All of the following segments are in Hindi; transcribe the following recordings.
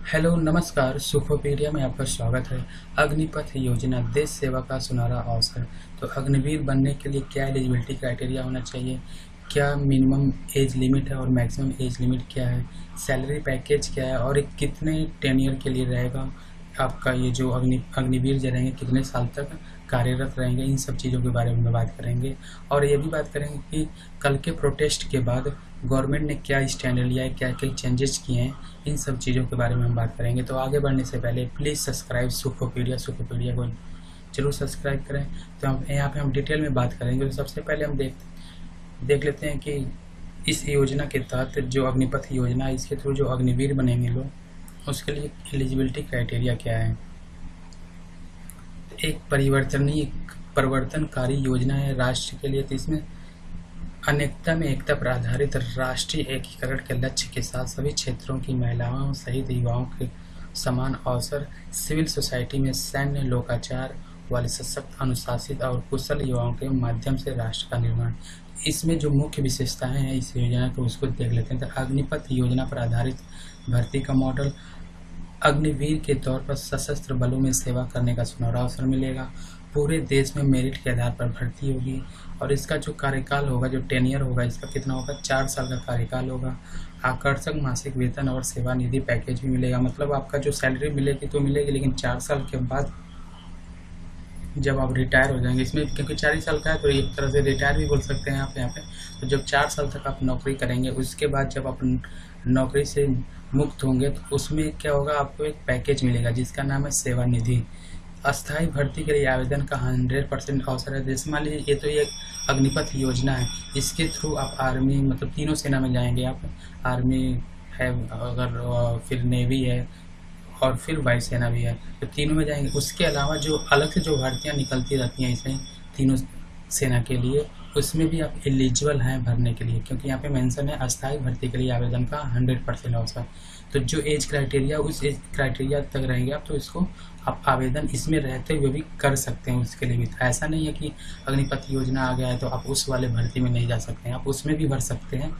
हेलो नमस्कार, सुखोपीडिया में आपका स्वागत है। अग्निपथ योजना देश सेवा का सुनहरा अवसर। तो अग्निवीर बनने के लिए क्या एलिजिबिलिटी क्राइटेरिया होना चाहिए, क्या मिनिमम एज लिमिट है और मैक्सिमम एज लिमिट क्या है, सैलरी पैकेज क्या है और एक कितने टेन्योर के लिए रहेगा आपका ये जो अग्निवीर जो रहेंगे कितने साल तक कार्यरत रहेंगे, इन सब चीज़ों के बारे में बात करेंगे। और ये भी बात करेंगे कि कल के प्रोटेस्ट के बाद गवर्नमेंट ने क्या स्टैंड लिया है, क्या क्या चेंजेस किए हैं, इन सब चीज़ों के बारे में हम बात करेंगे। तो आगे बढ़ने से पहले प्लीज़ सब्सक्राइब सुखोपीडिया को जरूर सब्सक्राइब करें। तो हम यहाँ पे हम डिटेल में बात करेंगे। तो सबसे पहले हम देख लेते हैं कि इस योजना के तहत जो अग्निपथ योजना है, इसके थ्रू जो अग्निवीर बनेंगे लोग, उसके लिए एलिजिबिलिटी क्राइटेरिया क्या है। एक परिवर्तनकारी योजना है राष्ट्र के लिए। तो इसमें अनेकता में एकता पर आधारित राष्ट्रीय एकीकरण के लक्ष्य के साथ सभी क्षेत्रों की महिलाओं सहित युवाओं के समान अवसर, सिविल सोसाइटी में सैन्य लोकाचार वाले सशक्त, अनुशासित और कुशल युवाओं के माध्यम से राष्ट्र का निर्माण। इसमें जो मुख्य विशेषताएं हैं इस योजना को, उसको देख लेते हैं। तो अग्निपथ योजना पर आधारित भर्ती का मॉडल, अग्निवीर के तौर पर सशस्त्र बलों में सेवा करने का सुनहरा अवसर मिलेगा। पूरे देश में मेरिट के आधार पर भर्ती होगी और इसका जो कार्यकाल होगा, जो टेनियर होगा, इसका कितना होगा, 4 साल का कार्यकाल होगा। आकर्षक मासिक वेतन और सेवा निधि पैकेज भी मिलेगा। मतलब आपका जो सैलरी मिलेगी तो मिलेगी, लेकिन 4 साल के बाद जब आप रिटायर हो जाएंगे, इसमें क्योंकि 4 ही साल का है तो एक तरह से रिटायर भी बोल सकते हैं आप यहाँ पे। तो जब 4 साल तक आप नौकरी करेंगे, उसके बाद जब आप नौकरी से मुक्त होंगे तो उसमें क्या होगा, आपको एक पैकेज मिलेगा जिसका नाम है सेवा निधि। अस्थायी भर्ती के लिए आवेदन का 100% अवसर है। जैसे मान लीजिए ये तो ये अग्निपथ योजना है, इसके थ्रू आप आर्मी, मतलब तीनों सेना में जाएंगे आप। आर्मी है अगर, फिर नेवी है और फिर वायुसेना भी है, तो तीनों में जाएंगे। उसके अलावा जो अलग से जो भर्तियाँ निकलती रहती हैं इसमें तीनों सेना के लिए, उसमें भी आप एलिजिबल हैं भरने के लिए, क्योंकि यहाँ पे मेंशन है अस्थायी भर्ती के लिए आवेदन का 100% अवसर। तो जो एज क्राइटेरिया, उस एज क्राइटेरिया तक रहेंगे आप, तो इसको आप आवेदन इसमें रहते हुए भी कर सकते हैं। उसके लिए भी ऐसा नहीं है कि अग्निपथ योजना आ गया है तो आप उस वाले भर्ती में नहीं जा सकते हैं, आप उसमें भी भर सकते हैं।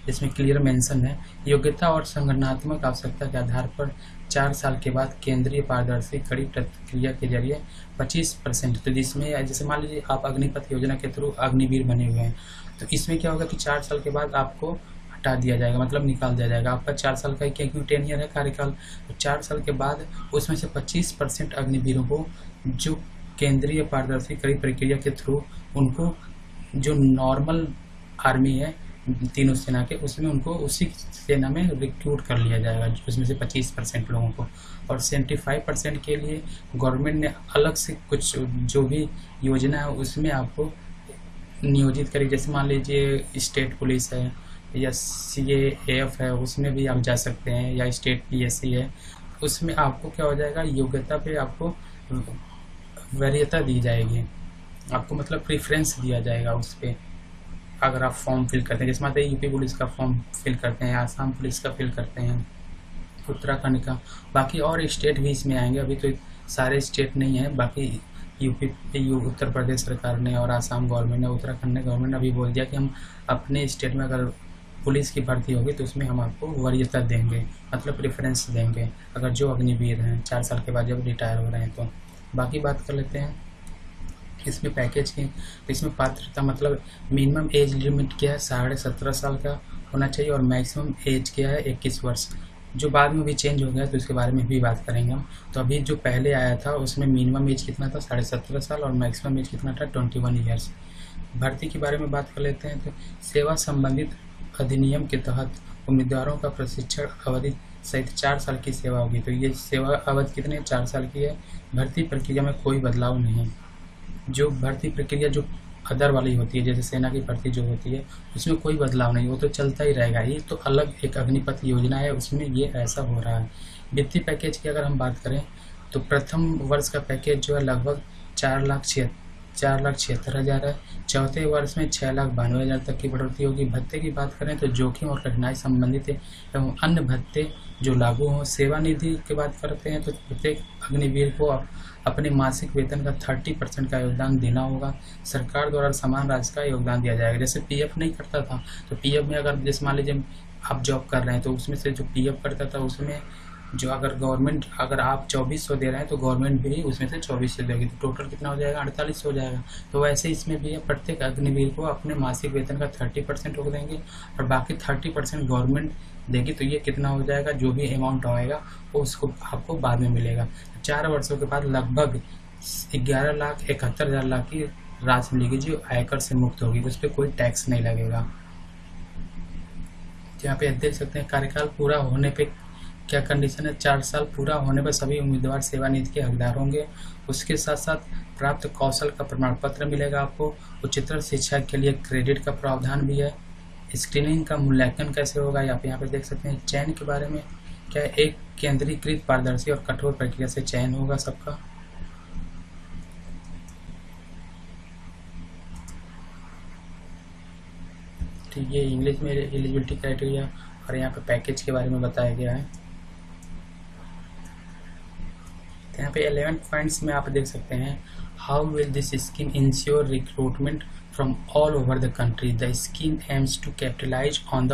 इसमें क्लियर मेंशन है, योग्यता और संगठनात्मक आवश्यकता के आधार पर 4 साल के बाद केंद्रीय पारदर्शी कड़ी प्रक्रिया के जरिए 25%। तो जिसमें जैसे मान लीजिए आप अग्निपथ योजना के थ्रू अग्निवीर बने हुए हैं, तो इसमें क्या होगा कि 4 साल के बाद आपको हटा दिया जाएगा, मतलब निकाल दिया जाएगा। आपका 4 साल का क्योंकि 10 ईयर है कार्यकाल, तो 4 साल के बाद उसमें से 25% अग्निवीरों को जो केंद्रीय पारदर्शी कड़ी प्रक्रिया के थ्रू, उनको जो नॉर्मल आर्मी है तीनों सेना के, उसमें उनको उसी सेना में रिक्रूट कर लिया जाएगा, उसमें से 25% लोगों को। और 75% के लिए गवर्नमेंट ने अलग से कुछ जो भी योजना है उसमें आपको नियोजित करी। जैसे मान लीजिए स्टेट पुलिस है या CAF है, उसमें भी आप जा सकते हैं, या स्टेट PSC है, उसमें आपको क्या हो जाएगा, योग्यता पे आपको वरीयता दी जाएगी, आपको मतलब प्रेफरेंस दिया जाएगा उस पर। अगर आप फॉर्म फिल करते हैं, जैसे मानते हैं यूपी पुलिस का फॉर्म फिल करते हैं, आसाम पुलिस का फिल करते हैं, उत्तराखंड का, बाकी और स्टेट भी इसमें आएंगे। अभी तो सारे स्टेट नहीं है, बाकी उत्तर प्रदेश सरकार ने और आसाम गवर्नमेंट ने, उत्तराखंड ने गवर्नमेंट ने अभी बोल दिया कि हम अपने स्टेट में अगर पुलिस की भर्ती होगी तो उसमें हम आपको वरीयता देंगे, मतलब प्रेफरेंस देंगे, अगर जो अग्निवीर हैं 4 साल के बाद जब रिटायर हो रहे हैं तो। बाकी बात कर लेते हैं इसमें पैकेज की। तो इसमें पात्रता, मतलब मिनिमम एज लिमिट क्या है, 17.5 साल का होना चाहिए और मैक्सिमम एज क्या है, 21 वर्ष। जो बाद में भी चेंज हो गया तो उसके बारे में भी बात करेंगे हम। तो अभी जो पहले आया था उसमें मिनिमम एज कितना था, 17.5 साल, और मैक्सिमम एज कितना था, 21 ईयर्स। भर्ती के बारे में बात कर लेते हैं। तो सेवा संबंधित अधिनियम के तहत उम्मीदवारों का प्रशिक्षण अवधि सहित 4 साल की सेवा होगी। तो ये सेवा अवधि कितने, 4 साल की है। भर्ती प्रक्रिया में कोई बदलाव नहीं है। जो भर्ती प्रक्रिया जो अदर वाली होती है, जैसे सेना की भर्ती जो होती है, उसमें कोई बदलाव नहीं, वो तो चलता ही रहेगा। ये तो अलग एक अग्निपथ योजना है, उसमें ये ऐसा हो रहा है। वित्तीय पैकेज की अगर हम बात करें तो प्रथम वर्ष का पैकेज जो है लगभग 4,76,000 है। चौथे वर्ष में 6,92,000 तक की बढ़ोतरी होगी। भत्ते की बात करें तो जोखिम और कठिनाई संबंधित एवं अन्य भत्ते जो लागू हों। सेवा निधि की बात करते हैं तो प्रत्येक अग्निवीर को अपने मासिक वेतन का 30% का योगदान देना होगा। सरकार द्वारा समान राशि का योगदान दिया जाएगा। जैसे PF नहीं करता था, तो PF में अगर जैसे मान लीजिए आप जॉब कर रहे हैं तो उसमें से जो PF करता था उसमें जो अगर आप 2400 दे रहे हैं तो गवर्नमेंट भी उसमें से 2400 देगी, तो टोटल कितना हो जाएगा, 4800 हो जाएगा। तो वैसे इसमें भी है, प्रत्येक अग्निवीर को अपने मासिक वेतन का 30% रोक देंगे और बाकी 30% गवर्नमेंट देगी। तो ये कितना हो जाएगा, जो भी अमाउंट आएगा वो उसको आपको बाद में मिलेगा। 4 वर्षों के बाद लगभग 11,71,000 लाख की राशि मिलेगी जो आयकर से मुक्त होगी, उस पर कोई टैक्स नहीं लगेगा। यहाँ पे देख सकते हैं कार्यकाल पूरा होने पे क्या कंडीशन है। 4 साल पूरा होने पर सभी उम्मीदवार सेवानिवृत्ति के हकदार होंगे। उसके साथ साथ प्राप्त कौशल का प्रमाण पत्र मिलेगा आपको। उच्चतर शिक्षा के लिए क्रेडिट का प्रावधान भी है। स्क्रीनिंग का मूल्यांकन कैसे होगा यहाँ पे देख सकते हैं। चयन के बारे में क्या है, एक केंद्रीकृत पारदर्शी और कठोर प्रक्रिया से चयन होगा सबका। ठीक है, इंग्लिश में एलिजिबिलिटी क्राइटेरिया और यहाँ पे पैकेज के बारे में बताया गया है। यहाँ पे 11 पॉइंट्स में आप देख सकते हैं, how will this scheme ensure recruitment from all over the country. The scheme aims to capitalise on the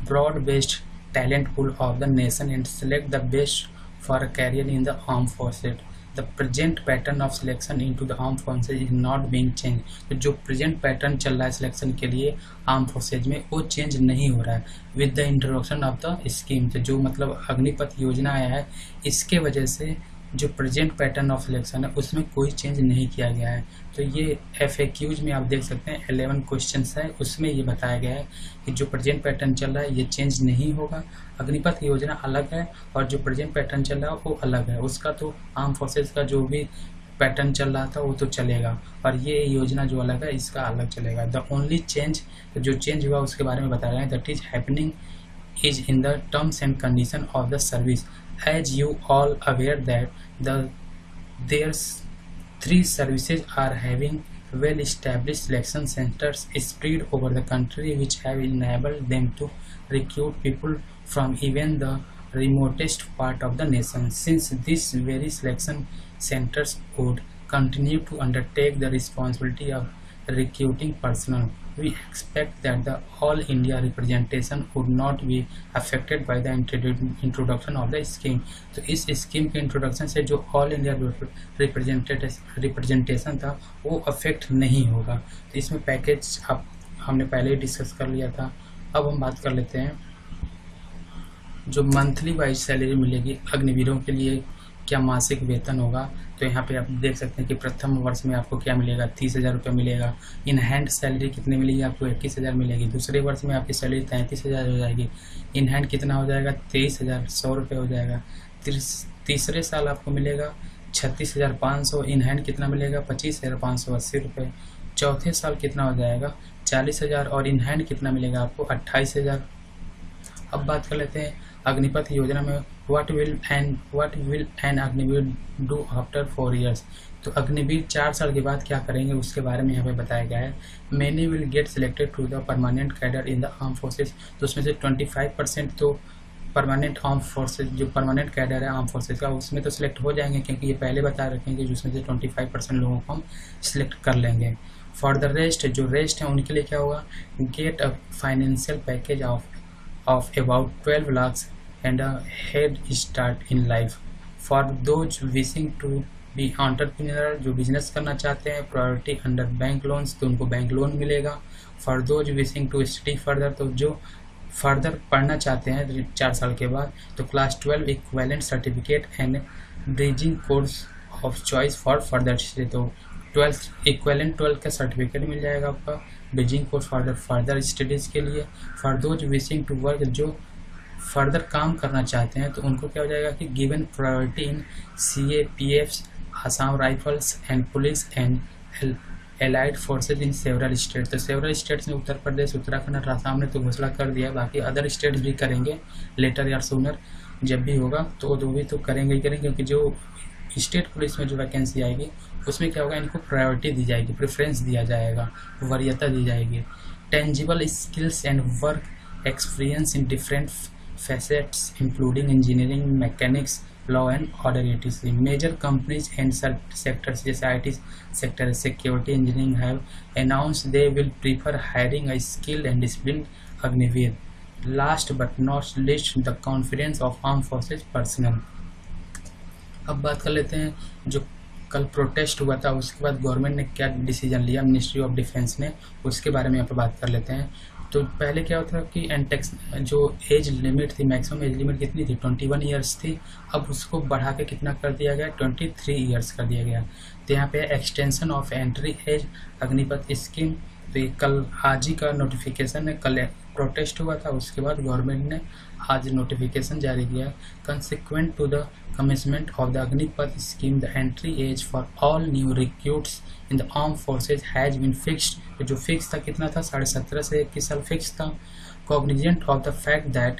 broad based talent pool of the nation and select the best for a career in the armed forces. The present pattern of selection into the armed forces is not being change. तो जो प्रेजेंट पैटर्न चल रहा है सिलेक्शन के लिए आर्म फोर्सेज में, वो चेंज नहीं हो रहा है with the introduction of the scheme. तो जो मतलब अग्निपथ योजना आया है, इसके वजह से जो प्रेजेंट पैटर्न ऑफ सिलेक्शन है उसमें कोई चेंज नहीं किया गया है। तो ये FAQs में आप देख सकते हैं 11 क्वेश्चंस है, उसमें ये बताया गया है कि जो प्रेजेंट पैटर्न चल रहा है ये चेंज नहीं होगा। अग्निपथ योजना अलग है और जो प्रेजेंट पैटर्न चल रहा है वो अलग है। उसका तो आर्म फोर्सेज का जो भी पैटर्न चल रहा था वो तो चलेगा, और ये योजना जो अलग है इसका अलग चलेगा। द ओनली चेंज, जो चेंज हुआ उसके बारे में बता रहे हैं, that is happening is in the terms and condition of the service. As you all aware that there's 3 services are having well established selection centers spread over the country which have enabled them to recruit people from even the remotest part of the nation. Since these very selection centers would continue to undertake the responsibility of recruiting personnel, we expect that the all India representation would not be affected by the introduction of the scheme. तो इस स्कीम के इंट्रोडक्शन से जो ऑल इंडिया रिप्रेजेंटेशन था वो अफेक्ट नहीं होगा। तो इसमें पैकेज हमने पहले ही डिस्कस कर लिया था। अब हम बात कर लेते हैं जो मंथली वाइज सैलरी मिलेगी अग्निवीरों के लिए, क्या मासिक वेतन होगा। तो यहाँ पे आप देख सकते हैं कि प्रथम वर्ष में आपको क्या मिलेगा, 30,000 रुपये मिलेगा। इन हैंड सैलरी कितनी मिलेगी आपको, 21,000 मिलेगी। दूसरे वर्ष में आपकी सैलरी 33,000 हो जाएगी। इन हैंड कितना हो जाएगा, 23,100 रुपये हो जाएगा। तीसरे साल आपको मिलेगा 36,500। इन हैंड कितना मिलेगा, 25,580 रुपये। चौथे साल कितना हो जाएगा, 40,000 और इन हैंड कितना मिलेगा आपको, 28,000। अब बात कर लेते हैं अग्निपथ योजना में what will an Agniveer do after 4 years। तो अग्निवीर 4 साल के बाद क्या करेंगे उसके बारे में यहाँ पे बताया गया है। Many will get selected to the permanent cadre in the armed forces। तो उसमें से 25% तो परमानेंट आर्म फोर्सेज, जो परमानेंट कैडर है आर्म फोर्सेज का, उसमें तो सिलेक्ट हो जाएंगे, क्योंकि ये पहले बता रखेंगे जिसमें से 25% लोगों को हम सिलेक्ट कर लेंगे। फॉर द रेस्ट, जो रेस्ट है उनके लिए क्या होगा, get a financial package of about 12 lakhs and a head start in life. For those wishing to be entrepreneur, जो बिजनेस करना चाहते हैं, प्रायोरिटी अंडर बैंक लोन्स, तो उनको बैंक लोन मिलेगा। For those wishing to study further, तो जो फर्दर पढ़ना चाहते हैं 4 साल के बाद, तो class 12 equivalent certificate and bridging course of choice for further study. तो 12 इक्विवेलेंट 12 का सर्टिफिकेट मिल जाएगा आपका ब्रिजिंग कोर्स फर्दर स्टडीज़ के लिए। For those wishing to work, जो फर्दर काम करना चाहते हैं, तो उनको क्या हो जाएगा कि given priority in CAPF, Assam rifles and police and allied forces in several state. तो सेवरल स्टेट्स में उत्तर प्रदेश, उत्तराखंड और आसाम ने तो घोषणा कर दिया, बाकी अदर स्टेट्स भी करेंगे लेटर या सूनर, जब भी होगा तो भी तो करेंगे ही करेंगे, क्योंकि जो स्टेट पुलिस में जो वैकेंसी आएगी उसमें क्या होगा, इनको प्रायोरिटी दी जाएगी, प्रेफरेंस दिया जाएगा, वरीयता दी जाएगी। Tangible skills and work experience in different facets including engineering, mechanics, law and order etc. Major companies and sectors जैसे IT sector, security, engineering have announce they will prefer hiring a skilled and disciplined Agniveer. Last but not least the confidence of armed forces personnel. अब बात कर लेते हैं जो कल प्रोटेस्ट हुआ था उसके बाद गवर्नमेंट ने क्या डिसीजन लिया, मिनिस्ट्री ऑफ डिफेंस ने, उसके बारे में यहाँ पर बात कर लेते हैं। तो पहले क्या होता कि एंटेक्स जो एज लिमिट थी, मैक्सिमम एज लिमिट कितनी थी, 21 ईयर्स थी। अब उसको बढ़ा के कितना कर दिया गया, 23 ईयर्स कर दिया गया। तो यहाँ पे extension of entry age Agnipath scheme. तो ये कल आज ही का नोटिफिकेशन है, कल प्रोटेस्ट हुआ था उसके बाद गवर्नमेंट ने आज नोटिफिकेशन जारी किया। Consequent to the commencement of the Agnipath scheme, the entry age for all new recruits in the armed forces has been fixed। तो जो फिक्स था कितना था, 17.5 से 21 साल फिक्स था। Cognizant of the fact that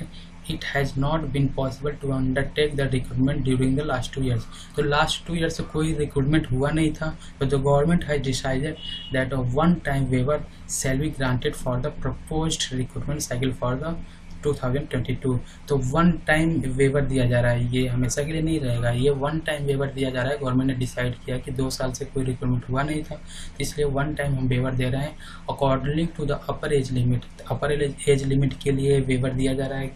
it has not been possible to undertake the recruitment during the last 2 years। तो लास्ट 2 years से कोई रिक्रूटमेंट हुआ नहीं था। तो the government has decided that a one-time waiver shall be granted for the proposed recruitment cycle for the 2022। तो वन टाइम वेवर दिया जा रहा है, ये हमेशा के लिए नहीं रहेगा, ये वन टाइम वेवर दिया जा रहा है। गवर्नमेंट ने डिसाइड किया कि 2 साल से कोई रिक्रूटमेंट हुआ नहीं था, तो इसलिए वन टाइम हम वेवर दे रहे हैं according to the upper age limit. Upper age limit के लिए वेवर दिया जा रहा है,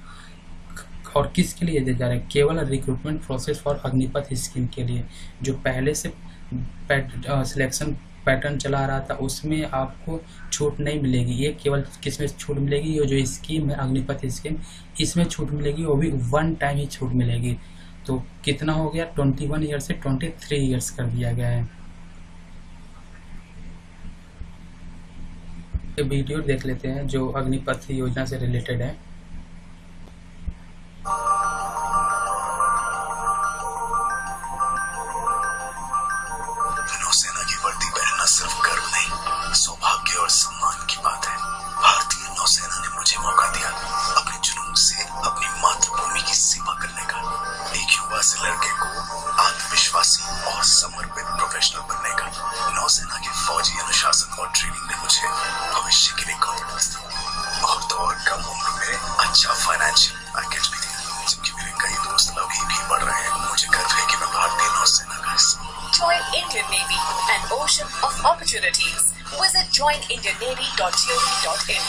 और किसके लिए दिया जा रहा है, केवल recruitment process for Agnipath scheme के लिए। जो पहले से सिलेक्शन पैटर्न चला रहा था उसमें आपको छूट नहीं मिलेगी, ये केवल किसमें छूट मिलेगी, ये जो स्कीम है अग्निपथ स्कीम, इसमें छूट मिलेगी, वो भी वन टाइम ही छूट मिलेगी। तो कितना हो गया, 21 ईयर्स से 23 ईयर्स कर दिया गया है। ये वीडियो देख लेते हैं जो अग्निपथ योजना से रिलेटेड है। नौसेना की वर्दी पहनना सिर्फ गर्व नहीं, सौभाग्य और सम्मान की बात है। भारतीय नौसेना ने मुझे मौका दिया अपने जुनून से अपनी मातृभूमि की सेवा करने का। एक युवा से लड़के को आत्मविश्वासी और समर्पित प्रोफेशनल बनने का। नौसेना के फौजी अनुशासन और ट्रेनिंग ने मुझे भविष्य के लिए कॉन्फिडेंस दिया और तो और कम उम्र में अच्छा फाइनेंशियल पैकेज भी दिया। जबकि मेरे कई दोस्त अभी भी बढ़ रहे हैं, मुझे गर्व है कि मैं भारतीय नौसेना का हिस्सा। Join Indian Navy, an ocean of opportunities. Visit joinindiannavy.gov.in।